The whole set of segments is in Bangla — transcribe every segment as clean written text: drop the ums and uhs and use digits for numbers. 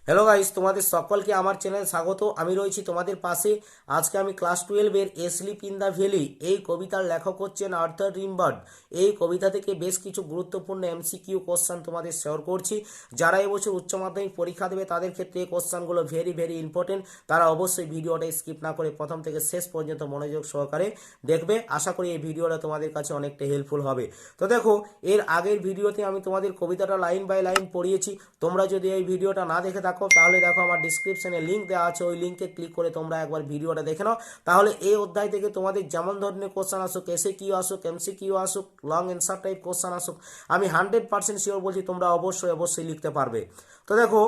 হ্যালো গাইস, তোমাদের সকলকে আমার চ্যানেলে স্বাগত। আমি রয়েছি তোমাদের পাশে। আজকে আমি ক্লাস 12-এর asleep in the valley এই কবিতার লেখক হচ্ছেন আর্থার রিমবার্ড। এই কবিতা থেকে বেশ কিছু গুরুত্বপূর্ণ এমসিকিউ কোশ্চেন তোমাদের শেয়ার করছি। যারা এবছর উচ্চ মাধ্যমিক পরীক্ষা দেবে তাদের ক্ষেত্রে এই কোশ্চেনগুলো ভেরি ভেরি ইম্পর্টেন্ট। তারা অবশ্যই ভিডিওটা স্কিপ না করে প্রথম থেকে শেষ পর্যন্ত মনোযোগ সহকারে দেখবে। আশা করি এই ভিডিওটা তোমাদের কাছে অনেকটা হেল্পফুল হবে। তো দেখো, এর আগের ভিডিওতে আমি তোমাদের কবিতাটা লাইন বাই লাইন পড়িয়েছি। তোমরা যদি এই ভিডিওটা না দেখে থাকো তাহলে দেখো আমার ডিসক্রিপশনে লিঙ্ক দেওয়া আছে, ওই লিঙ্কে ক্লিক করে তোমরা একবার ভিডিওটা দেখে নাও। তাহলে এই অধ্যায় থেকে তোমাদের যেমন ধরনের কোশ্চেন আসুক, এসে কিউ আসুক, এমসি কিউ আসুক, লং অ্যান্সার টাইপ কোশ্চেন আসুক, আমি 100% শিওর বলছি তোমরা অবশ্যই অবশ্যই লিখতে পারবে। তো দেখো,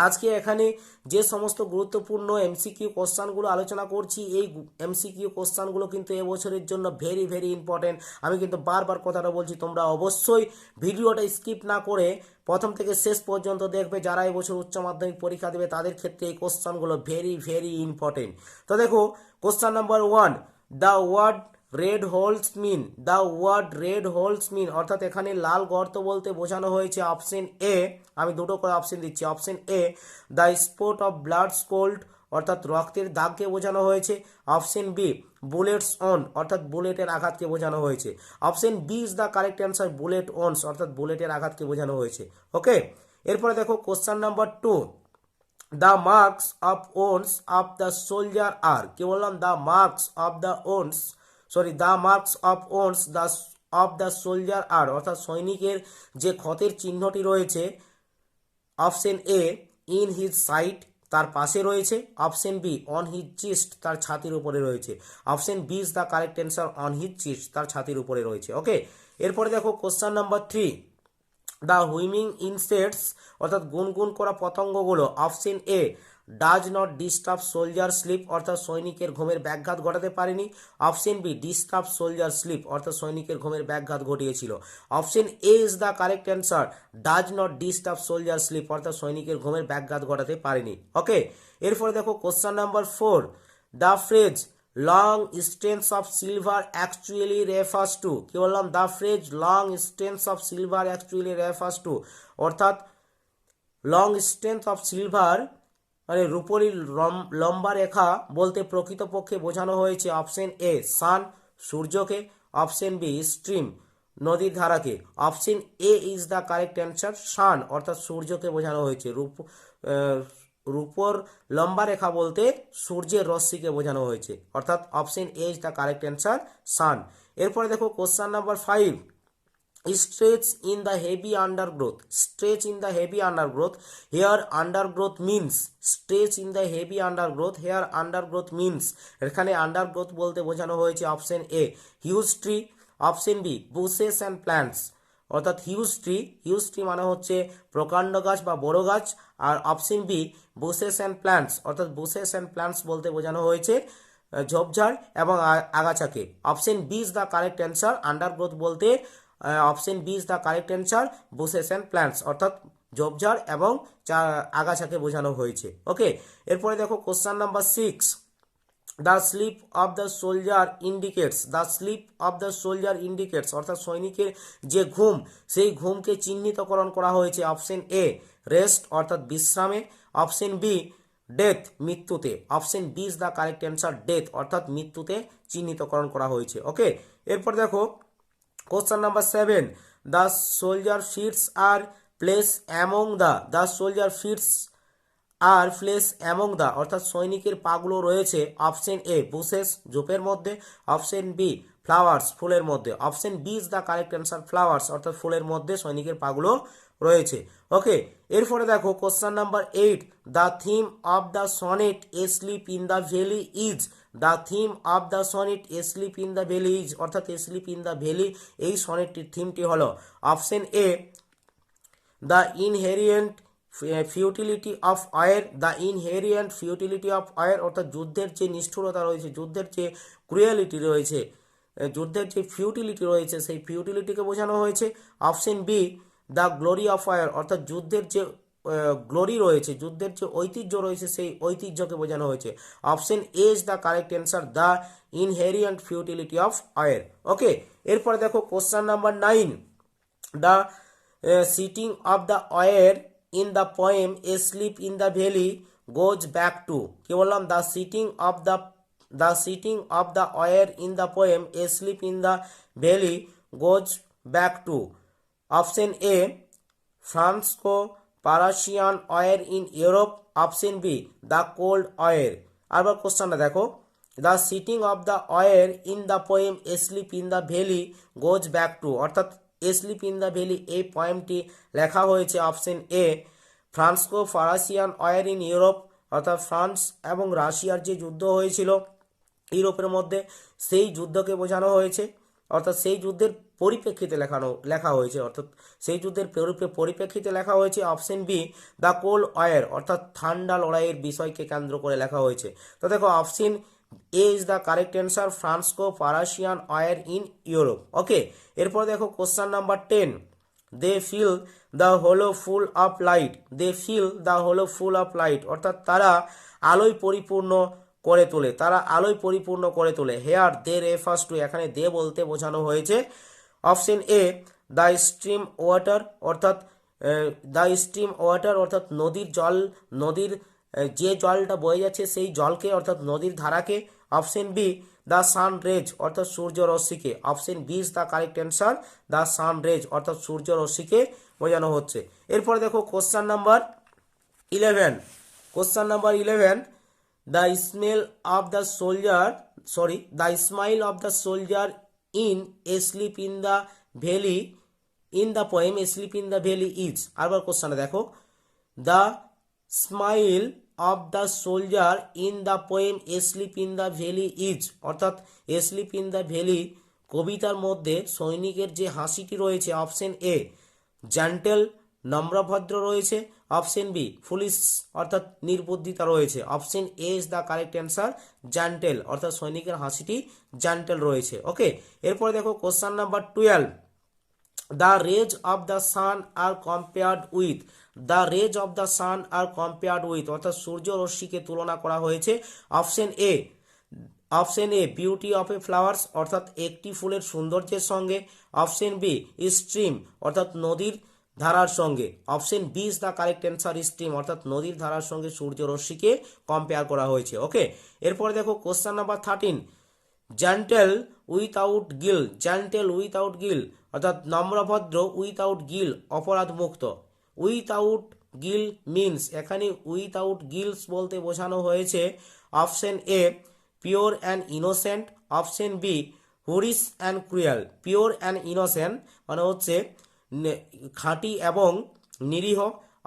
আজকে এখানে যে সমস্ত গুরুত্বপূর্ণ এমসিকিউ কোশ্চেনগুলো আলোচনা করছি, এই এমসিকিউ কোশ্চেনগুলো কিন্তু এবছরের জন্য ভেরি ভেরি ইম্পর্টেন্ট। আমি কিন্তু বারবার কথাটা বলছি, তোমরা অবশ্যই ভিডিওটা স্কিপ না করে প্রথম থেকে শেষ পর্যন্ত দেখবে। যারা এবছর উচ্চ মাধ্যমিক পরীক্ষা দেবে তাদের ক্ষেত্রে এই কোশ্চেনগুলো ভেরি ভেরি ইম্পর্টেন্ট। তো দেখো, question number 1, the word red holes mean. The word red holes mean অর্থাৎ এখানে লাল গর্ত বলতে বোঝানো হয়েছে অপশন এ। আমি দুটো করে অপশন দিচ্ছি। Option A, the spot of blood spoiled অর্থাৎ রক্তের দাগকে বোঝানো হয়েছে। অপশন বি, বুলেটস অন অর্থাৎ বুলেটের আঘাতকে বোঝানো হয়েছে। Option B is the correct answer, bullet wounds অর্থাৎ বুলেটের আঘাতকে বোঝানো হয়েছে। ওকে, এরপরে দেখো question number 2, the marks of wounds of the soldier are. কি বললাম? The marks of the wounds, sorry, the marks of wounds the of the soldier are অর্থাৎ সৈনিকের যে ক্ষতের চিহ্নটি রয়েছে। Option A, in his side তার পাশে রয়েছে। Option B, on his chest তার ছাতির উপরে রয়েছে। Option B is the correct answer, on his chest তার ছাতির উপরে রয়েছে। ওকে, এরপরে দেখো question number 3, the humming insects অর্থাৎ গুনগুন করা পতঙ্গগুলো। Option A, does not disturb soldier sleep অর্থাৎ সৈনিকের ঘুমের ব্যাঘাত ঘটাতে পারেনি। Option B, disturb soldier sleep অর্থাৎ সৈনিকের ঘুমের ব্যাঘাত ঘটিয়েছিল। Option A is the correct answer, does not disturb soldier sleep অর্থাৎ সৈনিকের ঘুমের ব্যাঘাত ঘটাতে পারেনি। ওকে, এরপরে দেখো question number 4, the phrase long strengths of silver actually refers to. কি বললাম? The phrase long strengths of silver actually refers to অর্থাৎ লং স্ট্রেন্থ অফ সিলভার মানে রূপোর লম্বা রেখা বলতে প্রকৃতপক্ষে বোঝানো হয়েছে অপশন এ, সান সূর্যকে। অপশন বি, স্ট্রিম নদীর ধারাকে। Option A is the correct answer, sun অর্থাৎ সূর্যকে বোঝানো হয়েছে। রূপোর লম্বা রেখা বলতে সূর্যের রশ্মিকে বোঝানো হয়েছে, অর্থাৎ option A is the correct answer, sun. এরপরে দেখো question number 5, stretch in the heavy undergrowth. Stretch in the heavy undergrowth, here undergrowth means, stretch in the heavy undergrowth, here undergrowth means এখানে undergrowth বলতে বোঝানো হয়েছে option A, huge tree. Option B, bushes and plants অর্থাৎ হিউজ ট্রি মানে হচ্ছে প্রকাণ্ড গাছ বা বড় গাছ। আর option B, bushes and plants অর্থাৎ বুশেস অ্যান্ড প্ল্যান্টস বলতে বোঝানো হয়েছে ঝোপঝাড় এবং আগাছাকে। Option B is the correct answer, undergrowth বলতে option B is the correct answer, bushes and plants অর্থাৎ ঝোপঝাড় এবং আগাছাকে বোঝানো হয়েছে। ওকে, এরপরে দেখো question number 6, the slip of the soldier indicates. The slip of the soldier indicates অর্থাৎ সৈনিকের যে ঘুম সেই ঘুমকে চিহ্নিতকরণ করা হয়েছে। অপশন এ, রেস্ট অর্থাৎ বিশ্রামে। অপশন বি, ডেথ মৃত্যুতে। Option B is the correct answer, death অর্থাৎ মৃত্যুতে চিহ্নিতকরণ করা হয়েছে। ওকে, এরপর দেখো question number 7, the soldier fits are place among the soldier fits are place among the অর্থাৎ সৈনিকের পাগুলো রয়েছে। অপশন এ, বুশেস ঝোপের মধ্যে। অপশন বি, ফ্লাওয়ার্স ফুলের মধ্যে। Option B is the correct answer, flowers অর্থাৎ ফুলের মধ্যে সৈনিকের পাগুলো রয়েছে। ওকে, এরপরে দেখো question number 8, the theme of the sonnet asleep in the valley is. The theme of the sonnet asleep in the valley is অর্থাৎ asleep in the valley এই সনেটটির থিমটি হলো। Option A, the inherent futility of war. The inherent futility of war অর্থাৎ যুদ্ধের যে নিষ্ঠুরতা রয়েছে, যুদ্ধের যে ক্রুয়ালিটি রয়েছে, যুদ্ধের যে ফিউটিলিটি রয়েছে সেই ফিউটিলিটিকে বোঝানো হয়েছে। Option B, the glory of war অর্থাৎ যুদ্ধের যে গ্লোরি রয়েছে, যুদ্ধের যে ঐতিহ্য রয়েছে সেই ঐতিহ্যকে বোঝানো হয়েছে। Option A is the correct answer, the inherent futility of war. Okay, এরপরে দেখো question number 9, the setting of the war in the poem asleep in the valley goes back to, কি বললাম, the setting of the war in the poem asleep in the valley goes back to. Option A Franco Prussian war in Europe, option B the cold war. আবার কোশ্চেনটা দেখো, the setting of the war in the poem asleep in the valley goes back to, অর্থাৎ এসলিপ ইন দ্য ভ্যালি এই পোয়েমটি লেখা হয়েছে option A Franco Prussian war in Europe, অর্থাৎ ফ্রান্স এবং রাশিয়ার যে যুদ্ধ হয়েছিল ইউরোপের মধ্যে সেই যুদ্ধকে বোঝানো হয়েছে, অর্থাৎ সেই যুদ্ধের পরিপ্রেক্ষিতে লেখা হয়েছে, অর্থাৎ সেই যুদ্ধের পরিপ্রেক্ষিতে লেখা হয়েছে option B the cold war, অর্থাৎ ঠান্ডা লড়াইয়ের বিষয়কে কেন্দ্র করে লেখা হয়েছে। তো দেখো option A is the correct answer, Franco Prussian war in Europe. Okay, এরপর দেখো question number 10, they fill the hollow full of light, they fill the hollow full of light, অর্থাৎ তারা আলোয় পরিপূর্ণ করে তোলে, তারা আলোয় পরিপূর্ণ করে তোলে। হেয়ার দে রেফার্স টু, এখানে দে বলতে বোঝানো হয়েছে option A the stream water, অর্থাৎ দ্য স্ট্রিম ওয়াটার, অর্থাৎ নদীর জল, নদীর যে জলটা বয়ে যাচ্ছে সেই জলকে, অর্থাৎ নদীর ধারাকে। Option B the sun rays, অর্থাৎ সূর্য রশ্মিকে। Option B is the correct answer, the sun rays, অর্থাৎ সূর্য রশ্মিকে বোঝানো হচ্ছে। এরপরে দেখো question number 11, question number 11, the smell of the soldier, sorry, the smile of the soldier in asleep in the valley in the poem asleep in the valley is. আবার কোশ্চেনটা দেখো, the smile of the soldier in the poem asleep in the valley is, অর্থাৎ asleep in the valley কবিতার মধ্যে সৈনিকের যে হাসিটি রয়েছে অপশন এ জেন্টেল নম্রভদ্র রয়েছে, অপশন বি ফুলিশ অর্থাৎ নির্বুদ্ধিতা রয়েছে। Option A is the correct answer, gentle, অর্থাৎ সৈনিকের হাসিটি জেন্টেল রয়েছে। ওকে, এরপরে দেখো question number 12, the rays of the sun are compared with, the rays of the sun are compared with, অর্থাৎ সূর্য রশ্মিকে তুলনা করা হয়েছে option A, option A beauty of a flowers, অর্থাৎ একটি ফুলের সৌন্দর্যের সঙ্গে। অপশন বি স্ট্রিম, অর্থাৎ নদীর ধারার সঙ্গে। Option B is the correct answer, stream, অর্থাৎ নদীর ধারার সঙ্গে সূর্য রশ্মিকে কম্পেয়ার করা হয়েছে। ওকে, এরপরে দেখো question number 13, gentle without guilt, gentle without guilt, অর্থাৎ নম্রভদ্র উইথাউট গিল, অপরাধ মুক্ত। উইথাউট গিল মিনস, এখানে উইথাউট গিলস বলতে বোঝানো হয়েছে option A pure and innocent, option B harsh and cruel. Pure and innocent মানে হচ্ছে খাঁটি এবং নিরীহ।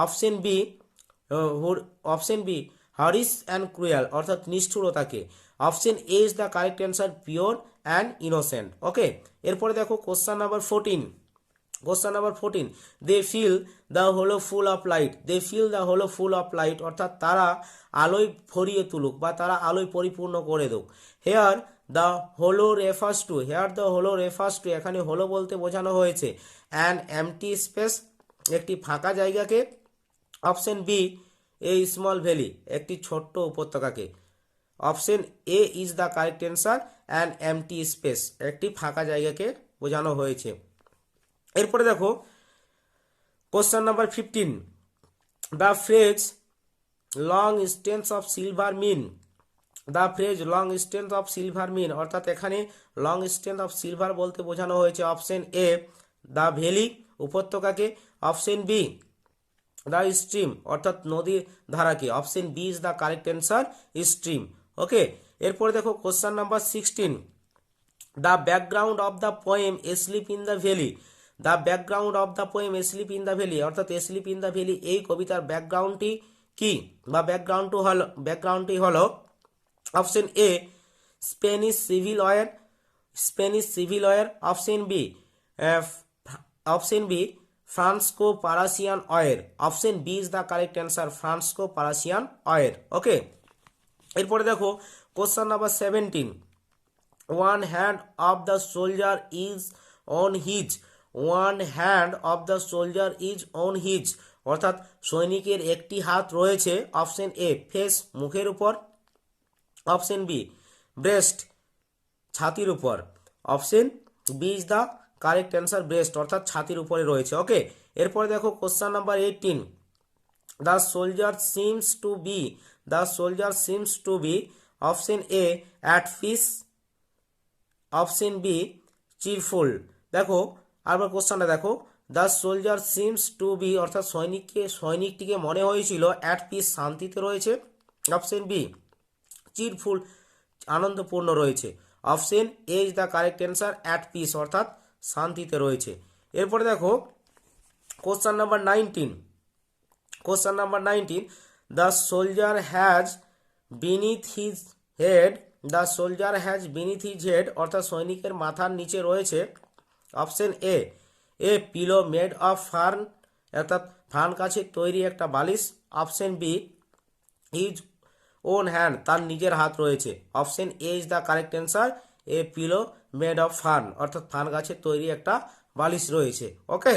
Option B, option B harsh and cruel, অর্থাৎ নিষ্ঠুরতাকে। Option A is the correct answer, pure and innocent. Okay, এরপরে দেখো question number 14, question number 14, they fill the hollow full of light, they fill the hollow full of light, অর্থাৎ তারা আলোয় ভরিয়ে তুলুক বা তারা আলোয় পরিপূর্ণ করে দেক। Here the hollow refers to, here the hollow refers to, এখানে হোলো বলতে বোঝানো হয়েছে অ্যান এমটি স্পেস, একটি ফাঁকা জায়গাকে। Option B a small valley, একটি ছোট্ট উপত্যকাকে। Option A is the correct answer, an empty space, একটি ফাঁকা জায়গাকে বোঝানো হয়েছে। এরপরে দেখো question number 15, the phrase long stains of silver mean, the phrase long stains of silver mean, অর্থাৎ এখানে লং স্টেন্স অফ সিলভার বলতে বোঝানো হয়েছে অপশন এ দ্য ভ্যালি, উপত্যকাকে। অপশন বি দ্য স্ট্রিম, অর্থাৎ নদীর ধারাকে। Option B is the correct answer, stream. Okay, এরপরে দেখো question number 16, the background of the poem asleep in the valley, the background of the poem asleep in the valley, অর্থাৎ asleep in the valley এই কবিতার ব্যাকগ্রাউন্ডটি কি বা ব্যাকগ্রাউন্ডটি হলো option A Spanish civil war, Spanish civil war. Option B, option B Franco Prussian war. Option B is the correct answer, Franco Prussian war. Okay, এরপরে দেখো question number 17, one hand of the soldier is on his, one hand of the soldier is on his, অর্থাৎ সৈনিকের একটি হাত রয়েছে। অপশন এ ফেস, মুখের উপর। অপশন বি ব্রেস্ট, ছাতির উপর। Option B is the correct answer, breast, অর্থাৎ ছাতির উপরে রয়েছে। ওকে, এরপরে দেখো question number 18, the soldier seems to be, the soldier seems to be option A at peace, option B cheerful. দেখো আবার কোশ্চেনটা দেখো, the soldier seems to be অর্থাৎ সৈনিকটিকে মনে হয়েছিল অ্যাট পিস শান্তিতে রয়েছে, অপশন বি চিরফুল আনন্দপূর্ণ রয়েছে, option A is the correct answer at peace অর্থাৎ শান্তিতে রয়েছে। এরপরে দেখো question number 19, question number 19, the soldier has beneath his head, the soldier has beneath his head অর্থাৎ সৈনিকের মাথার নিচে রয়েছে, option A a pillow made of fern অর্থাৎ ফার্ন গাছের তৈরি একটা বালিশ, option B his own hand তার নিজের হাত রয়েছে, option A is the correct answer a pillow made of fern অর্থাৎ ফার্ন গাছের তৈরি একটা বালিশ রয়েছে। ওকে,